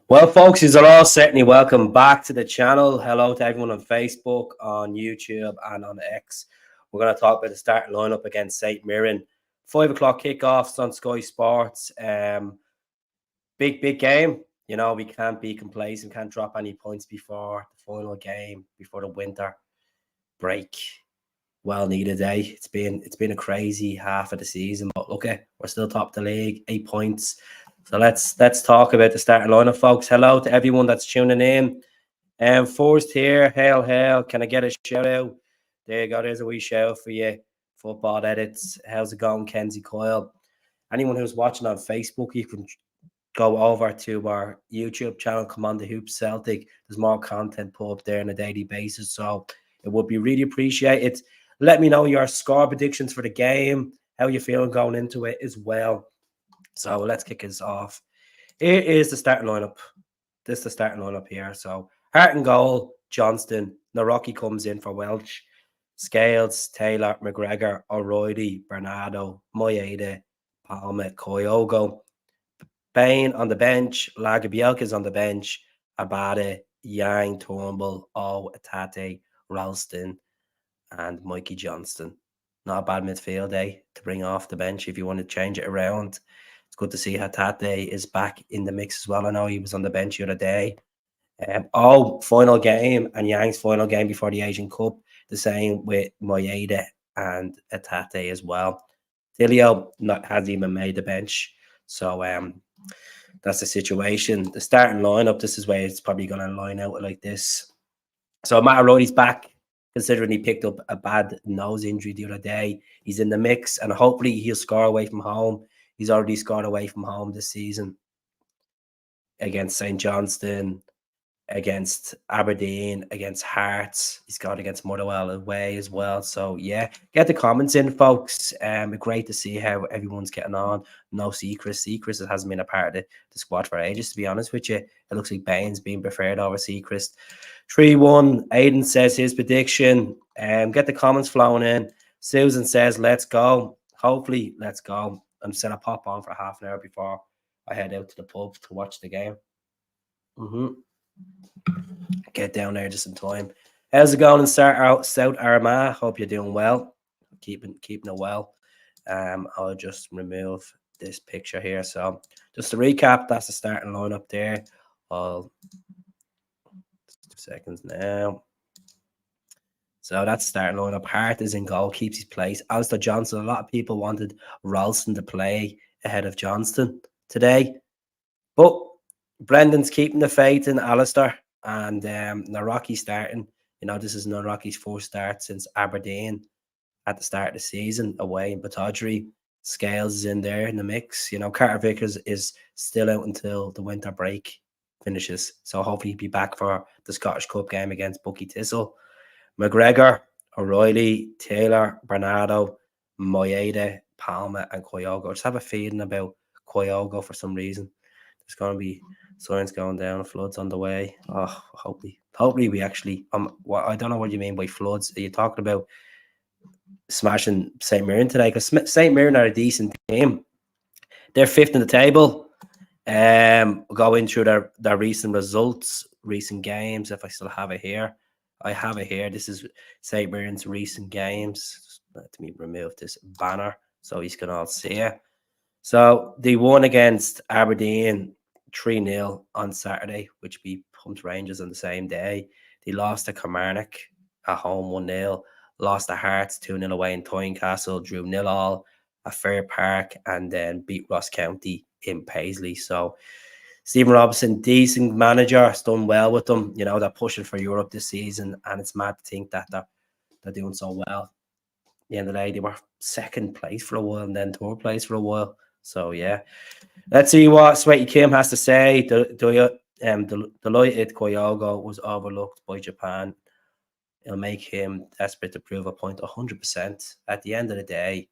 Well, folks, you are all certainly welcome back to the channel. Hello to everyone on Facebook, on YouTube, and on X. We're going to talk about the starting lineup against St. Mirren. 5 o'clock kickoffs on Sky Sports. Big game. You know, we can't be complacent, can't drop any points before the final game, before the winter break. Well needed, eh? It's been a crazy half of the season, but look, we're still top of the league, 8 points. So let's talk about the starting lineup, folks. Hello to everyone that's tuning in. Forrest here, hail. Can I get a shout out? There you go. There's a wee shout for you. Football edits. How's it going, Kenzie Coyle? Anyone who's watching on Facebook, you can go over to our YouTube channel, Come on the Hoop Celtic. There's more content put up there on a daily basis, so it would be really appreciated. Let me know your score predictions for the game, how you're feeling going into it as well. So let's kick this off. Here is the starting lineup. This is the starting lineup here. So Hart and goal, Johnston. Narocki comes in for Welch. Scales, Taylor, McGregor, O'Reilly, Bernardo, Moyeda, Palmer, Kyogo. Bain on the bench. Lagerbielka's on the bench. Abade, Yang, Turnbull, Atate, Ralston, and Mikey Johnston. Not a bad midfield, to bring off the bench if you want to change it around. It's good to see Hatate is back in the mix as well. I know he was on the bench the other day. Final game and Yang's final game before the Asian Cup. The same with Moyeda and Hatate as well. Tilio hasn't even made the bench. So that's the situation. The starting lineup, this is where it's probably going to line out like this. So Matt O'Reilly's back, considering he picked up a bad nose injury the other day. He's in the mix, and hopefully he'll score away from home. He's already scored away from home this season against St. Johnston, against Aberdeen, against Hearts. He's got against Motherwell away as well. So, yeah, get the comments in, folks. Great to see how everyone's getting on. No Seacrest. Seacrest hasn't been a part of the squad for ages, to be honest with you. It looks like Bain's being preferred over Seacrest. 3-1. Aiden says his prediction. Get the comments flowing in. Susan says, let's go. Hopefully, let's go. I'm just going to pop on for half an hour before I head out to the pub to watch the game. Get down there just in time. How's it going in South Armagh? Hope you're doing well. Keeping it well. I'll just remove this picture here. So just to recap, that's the starting lineup there. 2 seconds now. So that's the starting lineup. Hart is in goal, keeps his place. Alistair Johnson, a lot of people wanted Ralston to play ahead of Johnston today. But Brendan's keeping the faith in Alistair, and Narocki starting. You know, this is Narocki's first start since Aberdeen at the start of the season away in Batodry. Scales is in there in the mix. You know, Carter Vickers is still out until the winter break finishes. So hopefully he'll be back for the Scottish Cup game against Bucky Thistle. McGregor, O'Reilly, Taylor, Bernardo, Moyeda, Palmer, and Kyogo. I just have a feeling about Kyogo for some reason. There's going to be signs going down, floods on the way. Oh, hopefully we actually. I don't know what you mean by floods. Are you talking about smashing St. Mirren today? Because St. Mirren are a decent team. They're fifth in the table. Going through their recent results, recent games. If I still have it here, I have it here. This is St. Mirren's recent games. Let me remove this banner so you can all see it. So they won against Aberdeen 3-0 on Saturday, which beat Pumped Rangers on the same day. They lost to Kilmarnock at home 1-0, lost to Hearts 2-0 away in Tynecastle, drew 0-0 at Fair Park, and then beat Ross County in Paisley. So Stephen Robinson, decent manager, has done well with them. You know, they're pushing for Europe this season, and it's mad to think that they're doing so well. At the end of the day, they were second place for a while and then third place for a while. So, yeah. Let's see what Sweaty Kim has to say. Delighted Kyogo was overlooked by Japan. It'll make him desperate to prove a point 100%. At the end of the day,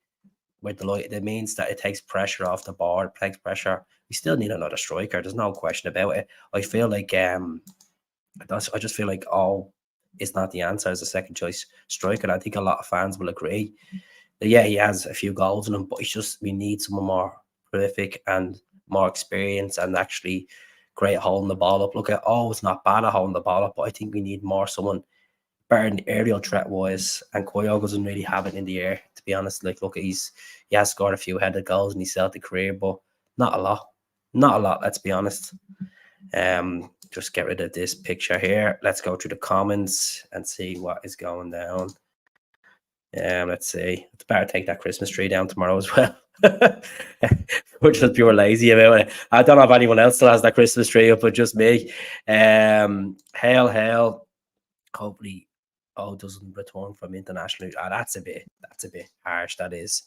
we're delighted. It means that it takes pressure off the board, it takes pressure. We still need another striker. There's no question about it. I feel like I just feel like it's not the answer as a second choice striker. I think a lot of fans will agree. Yeah, he has a few goals in him, but we need someone more prolific and more experience and actually great at holding the ball up. Look at, it's not bad at holding the ball up, but I think we need more someone better in the aerial threat wise. And Kyogo doesn't really have it in the air, to be honest. Like, look, he has scored a few headed goals in his Celtic career, but not a lot. Not a lot, let's be honest. Just get rid of this picture here. Let's go through the comments and see what is going down. Let's see. It's better take that Christmas tree down tomorrow as well. We're just pure lazy about it. I don't know if anyone else still has that Christmas tree up, but just me. Hail. Hopefully, doesn't return from international. That's a bit harsh. That is,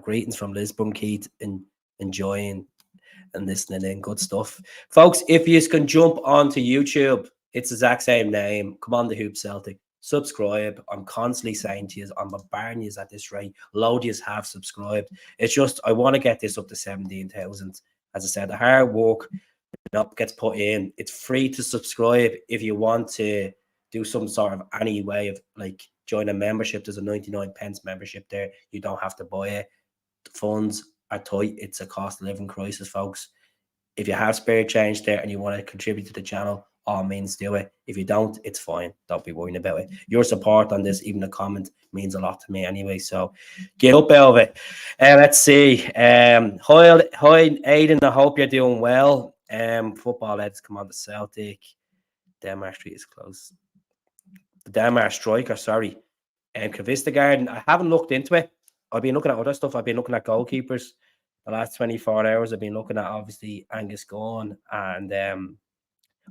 greetings from Lisbon, Keith, and enjoying and listening in. Good stuff, folks. If you can jump onto YouTube, it's the exact same name. Come on, the Hoop Celtic. Subscribe. I'm constantly saying to you, I'm bombarding you at this rate. Load yous have subscribed. It's just I want to get this up to 17,000. As I said, the hard work gets put in. It's free to subscribe. If you want to do some sort of any way of like join a membership, there's a 99 pence membership there. You don't have to buy it. The funds are tight. It's a cost of living crisis, folks. If you have spare change there and you want to contribute to the channel, all means do it. If you don't, it's fine. Don't be worrying about it. Your support on this, even a comment, means a lot to me anyway. So get up out of it. Let's see. Hi, Aidan. I hope you're doing well. Football heads come on to Celtic. Denmark Street is close. The Denmark striker, sorry. Kavista I haven't looked into it. I've been looking at other stuff. I've been looking at goalkeepers. The last 24 hours, I've been looking at obviously Angus Gawn, and I'm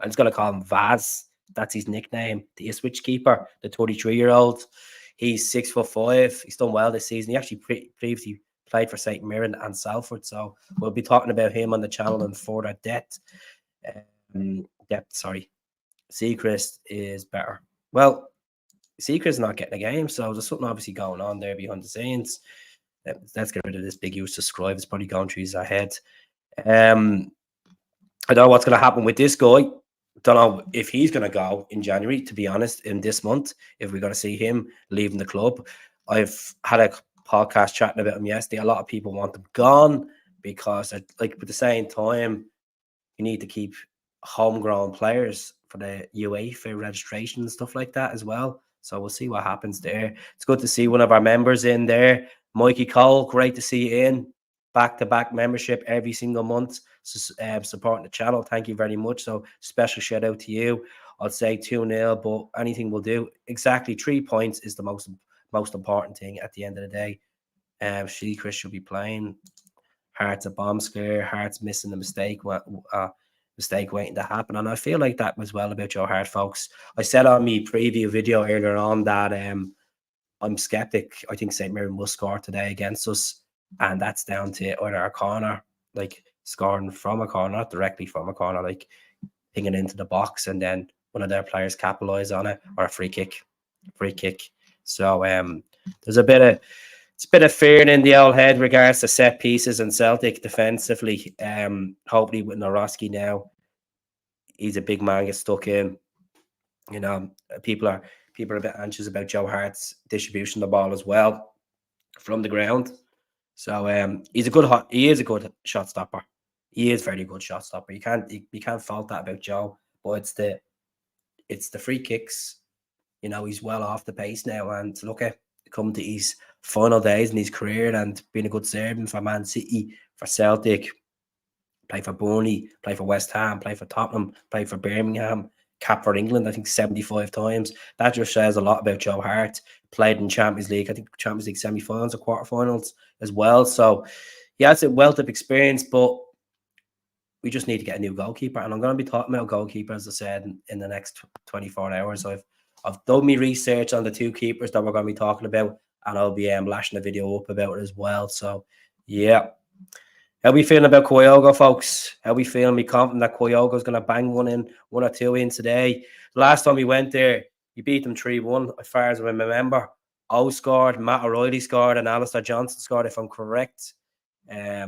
just going to call him Vaz. That's his nickname. The Ipswich keeper, the 33-year-old. He's 6'5". He's done well this season. He actually previously played for St. Mirren and Salford, so we'll be talking about him on the channel in further depth. Seacrest is better. Well, Seacrest not getting a game, so there's something obviously going on there behind the scenes. Let's get rid of this big use subscribe. It's probably going through his head. I don't know what's going to happen with this guy. Don't know if he's going to go in January, to be honest, in this month, if we're going to see him leaving the club. I've had a podcast chatting about him yesterday. A lot of people want him gone because, like, at the same time, you need to keep homegrown players for the UEFA registration and stuff like that as well. So we'll see what happens there. It's good to see one of our members in there. Mikey Cole, great to see you in. Back-to-back membership every single month, supporting the channel. Thank you very much. So special shout out to you. I'll say 2-0, but anything will do. Exactly 3 points is the most important thing at the end of the day. Chris should be playing. Hearts a bomb scare. Hearts missing the mistake. Mistake waiting to happen. And I feel like that was well about Joe Hart, folks. I said on my preview video earlier on that I'm skeptic. I think St. Mirren will score today against us. And that's down to either a corner, like scoring from a corner, not directly from a corner, like pinging into the box and then one of their players capitalize on it, or a free kick. So there's a bit of fear in the old head regards to set pieces and Celtic defensively. Hopefully with Noroski now, he's a big man, gets stuck in. You know, people are a bit anxious about Joe Hart's distribution of the ball as well from the ground. So he is a good shot stopper. He is very good shot stopper. You can't fault that about Joe. But it's the free kicks. You know, he's well off the pace now, and look at come to his final days in his career and being a good servant for Man City, for Celtic, play for Burnley, play for West Ham, play for Tottenham, play for Birmingham, cap for England, I think 75 times. That just says a lot about Joe Hart. Played in Champions League, I think Champions League semi-finals or quarterfinals as well. So he has a wealth of experience, but we just need to get a new goalkeeper. And I'm going to be talking about goalkeeper, as I said, in the next 24 hours. I've done my research on the two keepers that we're going to be talking about, and I'll be lashing a video up about it as well. So, yeah. How we feeling about Kyogo, folks? How we feeling? We confident that Kyogo's going to bang one or two in today. Last time we went there, you beat them 3-1, as far as I remember. O scored, Matt O'Reilly scored, and Alistair Johnson scored, if I'm correct. They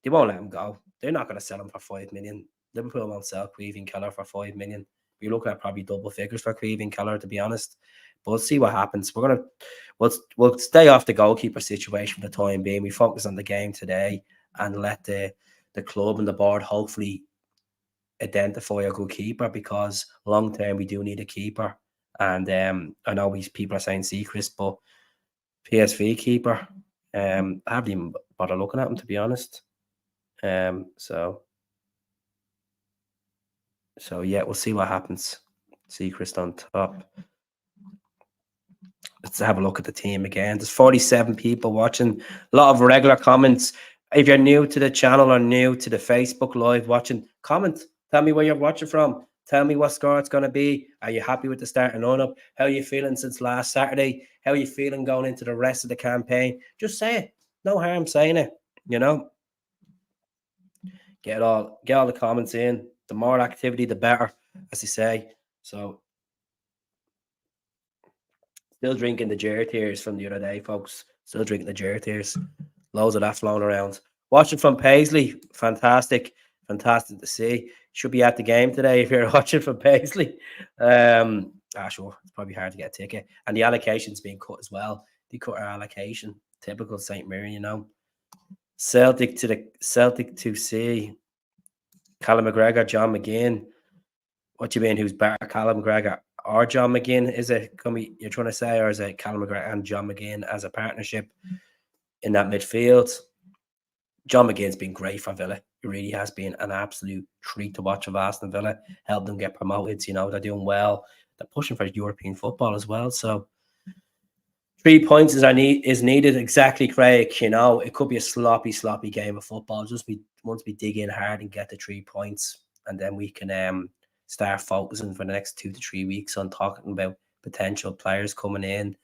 won't let him go. They're not going to sell him for 5 million. Liverpool won't sell Queeving Keller for 5 million. You're looking at probably double figures for Queeving Keller, to be honest. But we'll see what happens. We'll stay off the goalkeeper situation for the time being. We focus on the game today and let the the club and the board hopefully identify a good keeper, because long term we do need a keeper. And I know people are saying Seacrest, but PSV keeper, I haven't even bothered looking at him, to be honest. So yeah, we'll see what happens. Seacrest on top. Let's have a look at the team again. There's 47 people watching. A lot of regular comments. If you're new to the channel or new to the Facebook Live watching, comment. Tell me where you're watching from. Tell me what score it's going to be. Are you happy with the starting lineup? How are you feeling since last Saturday? How are you feeling going into the rest of the campaign? Just say it. No harm saying it. You know, get all the comments in. The more activity, the better, as they say. So, still drinking the Ger tears from the other day, folks. Still drinking the Ger tears. Loads of that flowing around. Watching from Paisley, fantastic to see. Should be at the game today if you're watching from Paisley. Sure, it's probably hard to get a ticket, and the allocation's being cut as well. They cut our allocation. Typical St. Mirren, you know. Celtic to see. Callum McGregor, John McGinn. What do you mean? Who's better, Callum McGregor or John McGinn? Is it you're trying to say, or is it Callum McGregor and John McGinn as a partnership in that midfield? John McGinn's been great for Villa. He really has been an absolute treat to watch of Aston Villa. Helped them get promoted. You know, they're doing well. They're pushing for European football as well. So 3 points is needed. Exactly, Craig. You know, it could be a sloppy game of football. Just once we dig in hard and get the 3 points, and then we can start focusing for the next 2 to 3 weeks on talking about potential players coming in,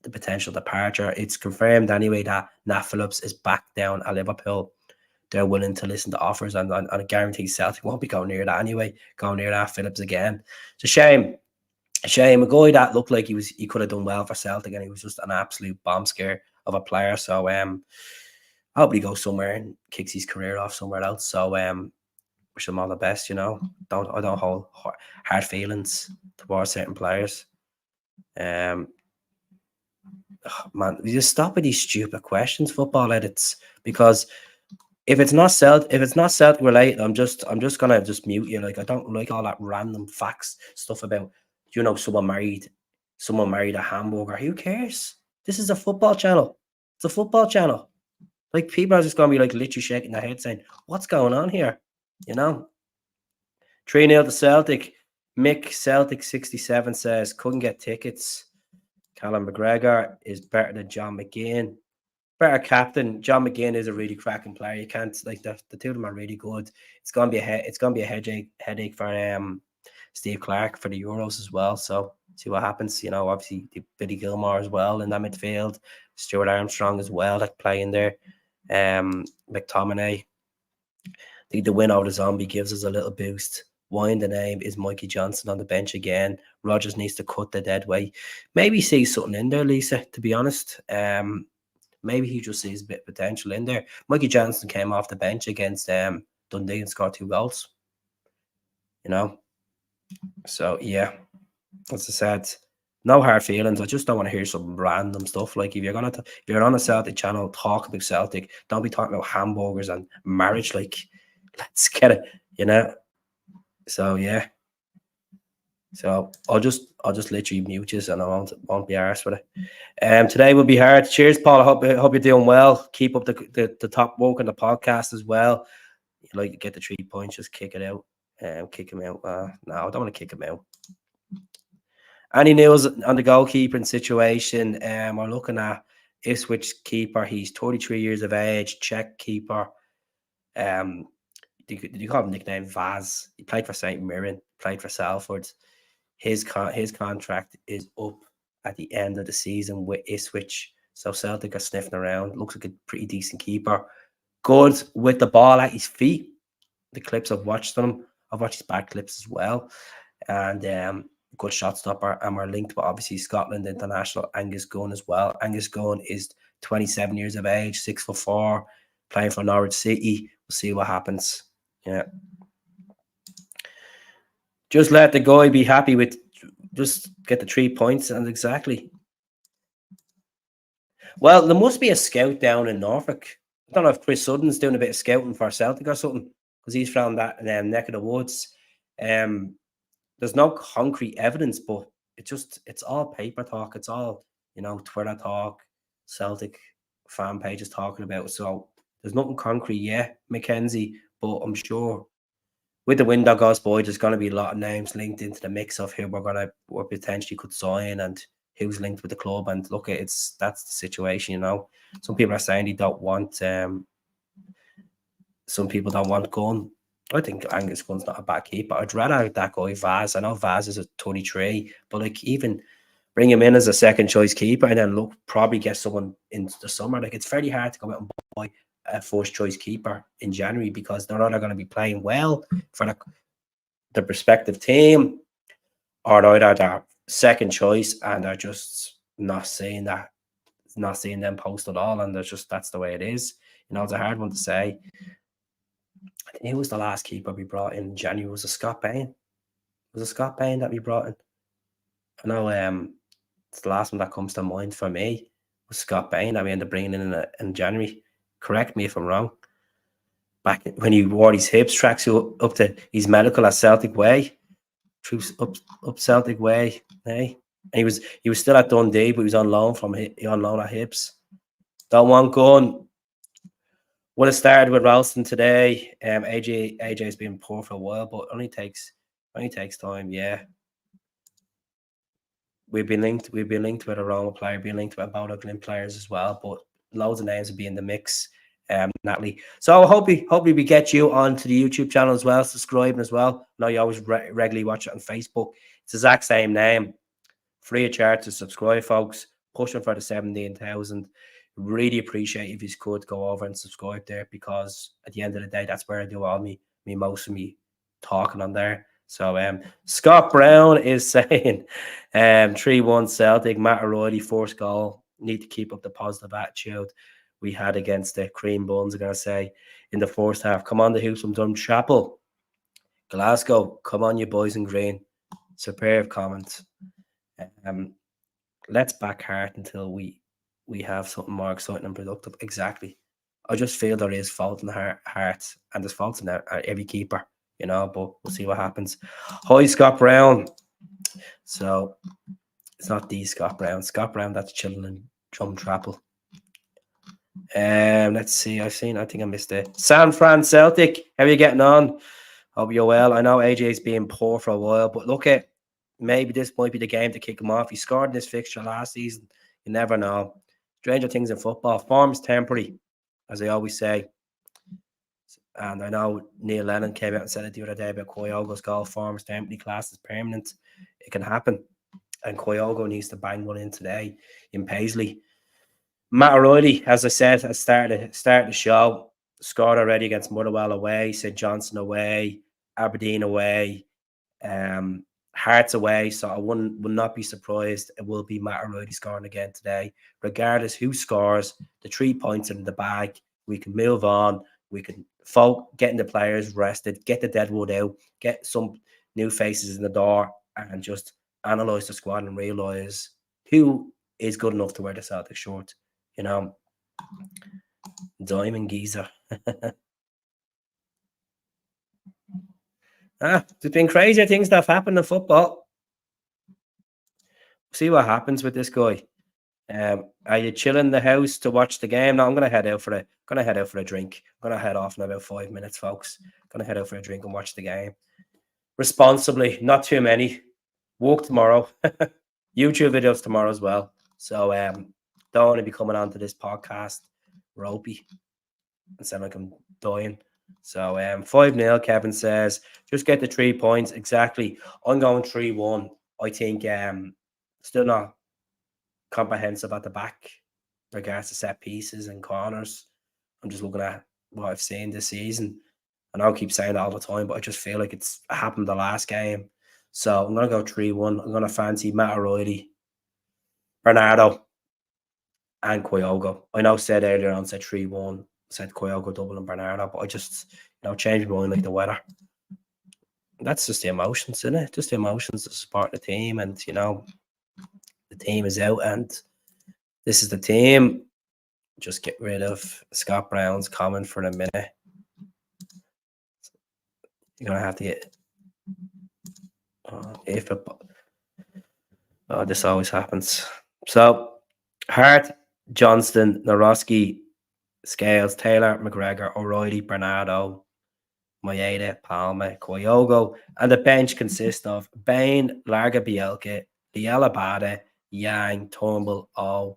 the potential departure. It's confirmed anyway that Nat Phillips is back down at Liverpool. They're willing to listen to offers, and I guarantee Celtic won't be going near that anyway. Going near that Phillips again. It's a shame. A guy that looked like he could have done well for Celtic, and he was just an absolute bomb scare of a player. So I hope he goes somewhere and kicks his career off somewhere else. So wish him all the best. You know, I don't hold hard feelings towards certain players. Man, you just stop with these stupid questions, football edits, because if it's not Celtic related, I'm just gonna mute you. Like, I don't like all that random facts stuff about, you know, someone married a hamburger. Who cares? This is a football channel. It's a football channel. Like, people are just gonna be like literally shaking their head saying, "What's going on here?" You know. 3-0 to Celtic. Mick Celtic 67 says couldn't get tickets. Callum McGregor is better than John McGinn. Better captain. John McGinn is a really cracking player. You can't, like, the two of them are really good. It's gonna be a headache for Steve Clark for the Euros as well. So see what happens. You know, obviously Billy Gilmore as well in that midfield. Stuart Armstrong as well, that playing there. McTominay. I think the win over the Zombie gives us a little boost. Why in the name is Mikey Johnson on the bench again? Rodgers needs to cut the dead weight. Maybe see something in there, Lisa, to be honest. Maybe he just sees a bit of potential in there. Mikey Johnson came off the bench against Dundee and scored 2 goals. You know? So, yeah. As I said, no hard feelings. I just don't want to hear some random stuff. Like, if you're on a Celtic channel, talk about Celtic. Don't be talking about hamburgers and marriage. Like, let's get it, you know? So, yeah. So I'll just literally mute you, and I won't be arsed with it. Today will be hard. Cheers, Paul. I hope you're doing well. Keep up the top work on the podcast as well. You like to get the 3 points, just kick it out. Kick him out. No, I don't want to kick him out. Any news on the goalkeeping situation? We're looking at Ipswich keeper. He's 33 years of age. Czech keeper. Did you call him nickname Vaz? He played for St. Mirren. Played for Salford. His contract is up at the end of the season with Ipswich. So Celtic are sniffing around. Looks like a pretty decent keeper. Good with the ball at his feet. The clips I've watched on him. I've watched his back clips as well. And good shot stopper. And we're linked with, obviously, Scotland international Angus Gunn as well. Angus Gunn is 27 years of age, 6'4", playing for Norwich City. We'll see what happens. Yeah. Just let the guy be happy with, just get the 3 points, and exactly. Well, there must be a scout down in Norfolk. I don't know if Chris Sutton's doing a bit of scouting for Celtic or something, because he's from that neck of the woods. There's no concrete evidence, but it's all paper talk. It's all, Twitter talk, Celtic fan pages talking about. So there's nothing concrete yet, Mackenzie. But I'm sure with the window goes by, there's going to be a lot of names linked into the mix of who we potentially could sign and who's linked with the club. And look, that's the situation. Some people are saying they don't want. Some people don't want Gunn. I think Angus Gunn's not a bad keeper. I'd rather have that guy Vaz. I know Vaz is a 23, but even bring him in as a second choice keeper and then probably get someone into the summer. It's very hard to go out and buy a first choice keeper in January because they're either going to be playing well for the respective team, or either their second choice and they're just not seeing them post at all, and that's the way it is. It's a hard one to say. I think who was the last keeper we brought in January? Was it Scott Bain? Was it Scott Bain that we brought in? I know it's the last one that comes to mind for me was Scott Bain that we ended up bringing in January. Correct me if I'm wrong. Back when he wore his hips tracks up to his medical at Celtic Way, up Celtic Way, hey. And he was still at Dundee, but he was on loan at Hibs. Don't want Gunn. Would have started with Ralston today. AJ's been poor for a while, but only takes time. Yeah, we've been linked with a Roma player, been linked with Bodo Glimt players as well. But loads of names will be in the mix, Natalie. So hopefully we get you onto the YouTube channel as well, subscribing as well. I know you always regularly watch it on Facebook. It's the exact same name, free of charge to subscribe, folks. Pushing for the 17,000. Really appreciate if you could go over and subscribe there, because at the end of the day, that's where I do all most of me talking on there. So Scott Brown is saying 3-1 Celtic. Matt O'Reilly, first goal. Need to keep up the positive attitude we had against the Cream Buns, I'm going to say, in the first half. Come on, the Hoops from Drumchapel. Glasgow, come on, you boys in green. Superb comments. Let's back Hart until we have something more exciting and productive. Exactly. I just feel there is fault in Hart, and there's faults in every keeper, but we'll see what happens. Hi, Scott Brown. So it's not the Scott Brown. Scott Brown, that's chilling in Drumchapel. Let's see. I think I missed it. San Fran Celtic. How are you getting on? Hope you're well. I know AJ's been poor for a while, but look at maybe this might be the game to kick him off. He scored in this fixture last season. You never know. Stranger things in football. Form is temporary, as I always say. And I know Neil Lennon came out and said it the other day about Kyogo's goal. Form is temporary, class is permanent. It can happen. And Kyogo needs to bang one in today in Paisley. Matt O'Reilly, as I said, has started the show. Scored already against Motherwell away, St Johnstone away, Aberdeen away, Hearts away. So I would not be surprised. It will be Matt O'Reilly scoring again today. Regardless who scores, the 3 points are in the bag. We can move on. We can getting the players rested, get the deadwood out, get some new faces in the door, and just analyse the squad and realise who is good enough to wear the Celtic shirt. Diamond Geezer. There's been crazier things that have happened in football. See what happens with this guy. Are you chilling in the house to watch the game? No, I'm gonna head out for a drink. I'm gonna head off in about 5 minutes, folks. Gonna head out for a drink and watch the game responsibly. Not too many. Work tomorrow. YouTube videos tomorrow as well. So don't want to be coming on to this podcast ropey and sound like I'm dying. So 5-0, Kevin says. Just get the 3 points. Exactly. I'm going 3-1. I think still not comprehensive at the back regards to set pieces and corners. I'm just looking at what I've seen this season. And I'll keep saying that all the time, but I just feel like it's happened the last game. So I'm going to go 3-1. I'm going to fancy Matt O'Reilly, Bernardo, and Kyogo. I know said earlier on, said 3-1, said Kyogo double and Bernardo, but I just, changed my mind like the weather. That's just the emotions, isn't it? Just the emotions to support the team. And, the team is out and this is the team. just get rid of Scott Brown's comment for a minute. You're gonna have to get this always happens. So Hart, Johnston, Naroski, Scales, Taylor, McGregor, O'Reilly, Bernardo, Maeda, Palma, Koyogo, and the bench consists of Bain, Larga Bielka, Liela Bada, Yang, Turnbull, O,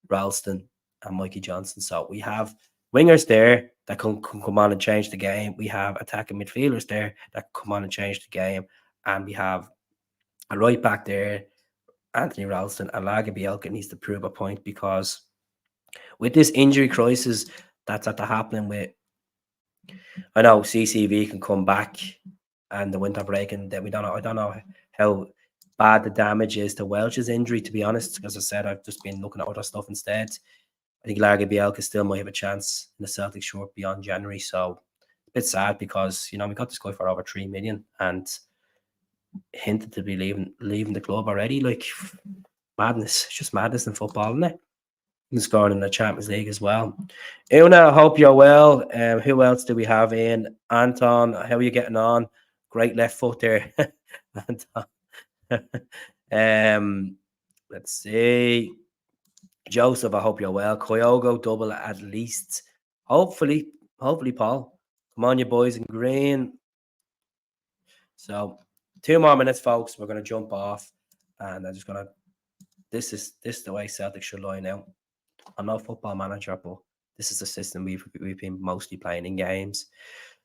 Ralston, and Mikey Johnson. So we have wingers there that can come on and change the game. We have attacking midfielders there that can come on and change the game. And we have a right back there, Anthony Ralston, and Larga Bielka needs to prove a point, because with this injury crisis that's happening with, I know CCV can come back and the winter break, and then I don't know how bad the damage is to Welch's injury, to be honest. Because I said, I've just been looking at other stuff instead. I think Larga Bielka still might have a chance in the Celtic short beyond January. So a bit sad, because we got this guy for over 3 million and hinted to be leaving the club already. Like, madness. It's just madness in football, isn't it? And scoring in the Champions League as well. Una, I hope you're well. Who else do we have in? Anton, how are you getting on? Great left foot there. Anton. Let's see. Joseph, I hope you're well. Koyogo double at least. Hopefully, Paul. Come on, you boys in green. So 2 more minutes, folks. We're gonna jump off, and I'm just gonna. This is the way Celtic should line out. I'm not a football manager, but this is the system we've been mostly playing in games.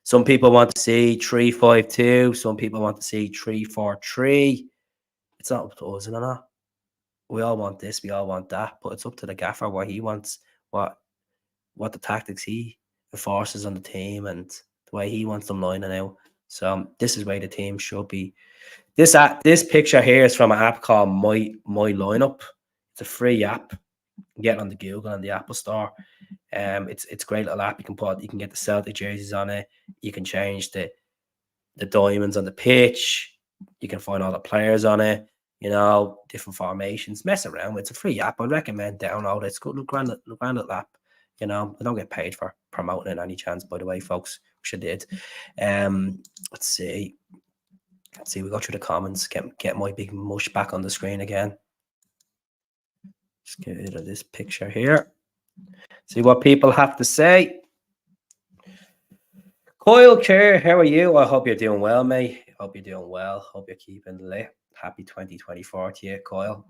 Some people want to see 3-5-2. Some people want to see 3-4-3. It's not up to us, isn't it? We all want this, we all want that, but it's up to the gaffer what he wants, what the tactics he enforces on the team, and the way he wants them lining out. So this is where the team should be. This picture here is from an app called My Lineup. It's a free app. Get on the Google and the Apple Store. It's a great little app. You can get the Celtic jerseys on it. You can change the diamonds on the pitch. You can find all the players on it. Different formations. Mess around with. It's a free app. I'd recommend download it. It's good. Look around the app. I don't get paid for promoting it any chance, by the way, folks. Wish I did. Let's see. We go through the comments. Get my big mush back on the screen again. Just get rid of this picture here. See what people have to say. Coyle Kerr, how are you? I hope you're doing well, mate. Hope you're doing well. Hope you're keeping lit. Happy 2024 to you, Coyle.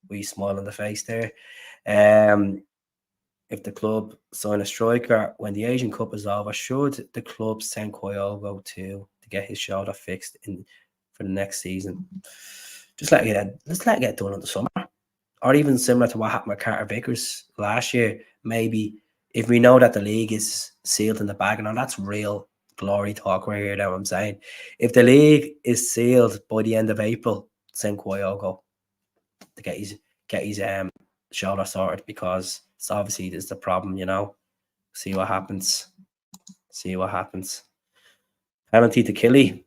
We smile on the face there. If the club sign a striker when the Asian Cup is over, should the club send Koyogo to get his shoulder fixed for the next season? Let's let it get done in the summer. Or even similar to what happened with Carter Vickers last year. Maybe if we know that the league is sealed in the bag, and that's real glory talk right here, you know what I'm saying? If the league is sealed by the end of April, send Koyogo to get his shoulder sorted, because it's obviously there's the problem, See what happens. Penalty to Killy.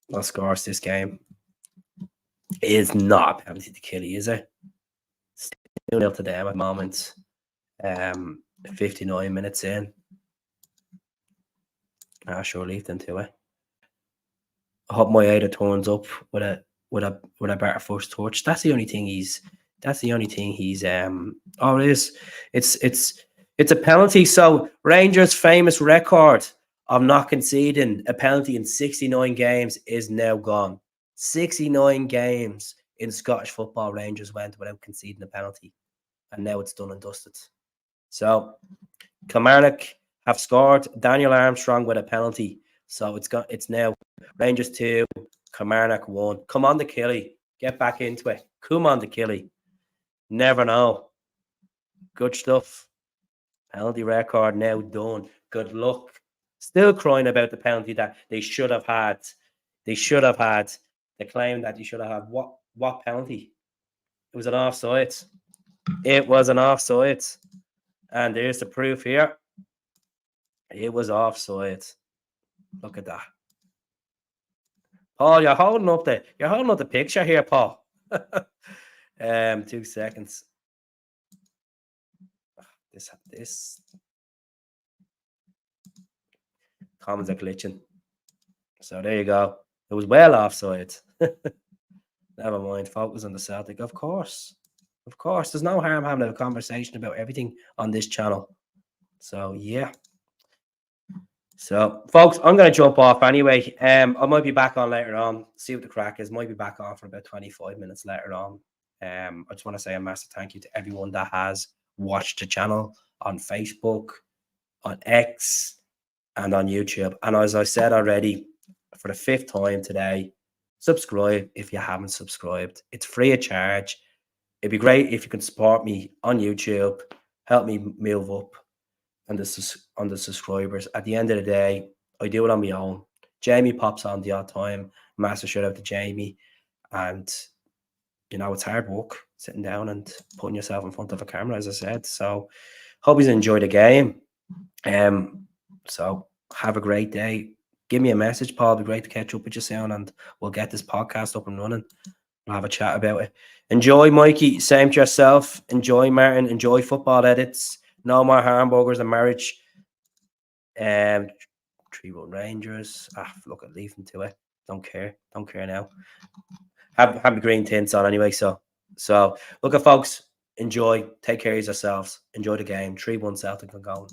No scores this game. It is not a penalty to Killy, is it? 2-0 to them at the moment. 59 minutes in. Sure, leave them to it. I hope Maeda turns up with a better first touch. That's the only thing he's. Oh, it is. It's a penalty. So Rangers' famous record of not conceding a penalty in 69 games is now gone. 69 games in Scottish football, Rangers went without conceding a penalty, and now it's done and dusted. So Kilmarnock have scored. Daniel Armstrong with a penalty. So it's now Rangers 2, Kilmarnock 1. Come on, the Killy. Get back into it. Come on, the Killy. Never know. Good stuff. Penalty record now done. Good luck. Still crying about the penalty that they should have had. They The claim that you should have had. What penalty? It was an offside. And there's the proof here. It was offside. Look at that. Paul, you're holding up the picture here, Paul. 2 seconds. This comments are glitching. So there you go. It was well offside. Never mind. Focus on the Celtic. Of course. Of course. There's no harm having a conversation about everything on this channel. So yeah. So folks, I'm gonna jump off anyway. I might be back on later on. See what the crack is. Might be back on for about 25 minutes later on. I just want to say a massive thank you to everyone that has watched the channel on Facebook, on X, and on YouTube. And as I said already, for the 5th time today, subscribe if you haven't subscribed. It's free of charge. It'd be great if you can support me on YouTube, help me move up on the subscribers. At the end of the day, I do it on my own. Jamie pops on the odd time. Massive shout out to Jamie. And you know, it's hard work sitting down and putting yourself in front of a camera, as I said. So hope you enjoy the game. So have a great day. Give me a message, Paul. It'd be great to catch up with you soon, and we'll get this podcast up and running. We'll have a chat about it. Enjoy, Mikey. Same to yourself. Enjoy, Martin. Enjoy football edits. No more hamburgers and marriage. 3-1 Rangers. Look, at leave them to it. Don't care. Don't care now. Have the green tints on anyway. So look at folks. Enjoy. Take care of yourselves. Enjoy the game. 3-1 Celtic and going.